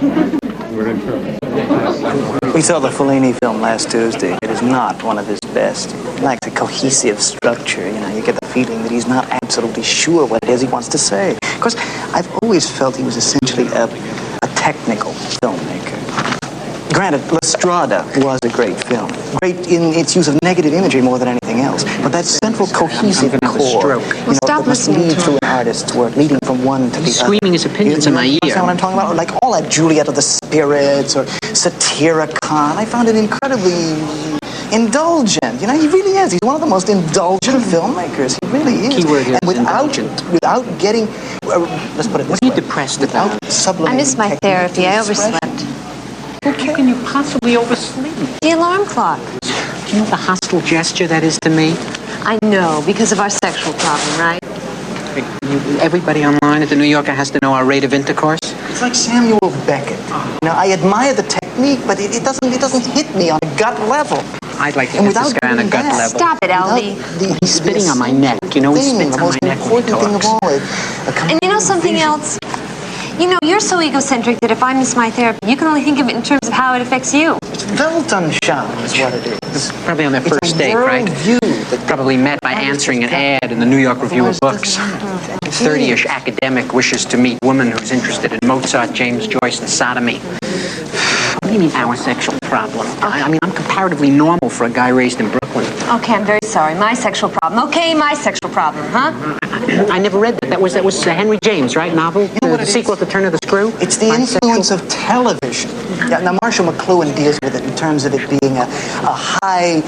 We're in trouble. We saw the Fellini film last Tuesday. It is not one of his best. It lacks a cohesive structure. You know, you get the feeling that he's not absolutely sure what it is he wants to say. Of course, I've always felt he was essentially a technical filmmaker. Granted, La Strada was a great film. Great in its use of negative imagery more than anything else. But that central cohesive core, Stop listening lead to through him. an artist's work, leading from one to the other. Screaming his opinions in my ear. Understand what I'm talking about? Like all that Juliet of the Spirits or Satyricon. I found it incredibly indulgent. You know, he really is. He's one of the most indulgent filmmakers. He really is. Keyword here and is indulgent. without getting, let's put it this What are you way. depressed about? Without sublimating I missed my technique therapy. to I expression. overslept. How can you possibly oversleep? The alarm clock. Do you know the hostile gesture that is to me? I know, because of our sexual problem, right? Everybody online at the New Yorker has to know our rate of intercourse. It's like Samuel Beckett. You know, I admire the technique, but it doesn't hit me on a gut level. I'd like to And hit this without guy on a doing gut that, level. Stop it, Alvy. He's spitting on my neck. You know, he spits the on most my neck when he important thing of talks. all. And you know something else? You know, you're so egocentric that if I miss my therapy, you can only think of it in terms of how it affects you. It's Weltanschauung is what it is. Probably on their It's first a date, right? worldview that Probably met by answering an ad in the New York Review of Books. 30-ish academic wishes to meet woman who's interested in Mozart, James Joyce, and sodomy. What do you mean, our sexual problem? I mean, I'm comparatively normal for a guy raised in Brooklyn. Okay, I'm very sorry. My sexual problem. Okay, my sexual problem, huh? I never read that. That was Henry James, right? Novel? You know what The it sequel is? to Turn of the Screw? It's the influence of television. Yeah, now, Marshall McLuhan deals with it in terms of it being a high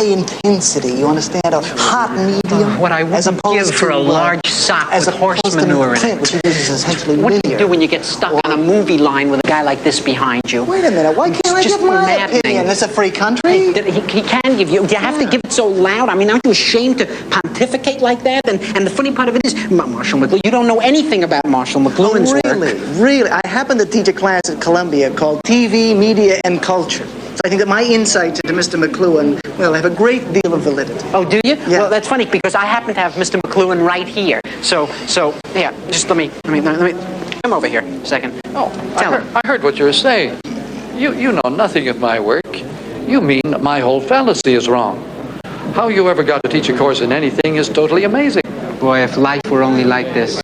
intensity, you understand? A hot medium. What I as wouldn't opposed give for to, a large sock as with horse opposed to manure in print, it. which is essentially What do you linear. do when you get stuck on a movie line with a guy like this behind you? Wait a minute, why can't I Just give my maddening. opinion? This is a free country? He can give you. Do you have to give it so loud? I mean, aren't you ashamed to pontificate like that? And the funny part of it is, Marshall McLuhan, you don't know anything about Marshall McLuhan's work. Really. I happen to teach a class at Columbia called TV, Media, and Culture. So I think that my insights into Mr. McLuhan, well, have a great deal of validity. Oh, do you? Yeah. Well, that's funny because I happen to have Mr. McLuhan right here. So, yeah. Just let me come over here a second. Oh, Tell him. I heard what you were saying. You know nothing of my work. You mean my whole fallacy is wrong. How you ever got to teach a course in anything is totally amazing. Boy, if life were only like this.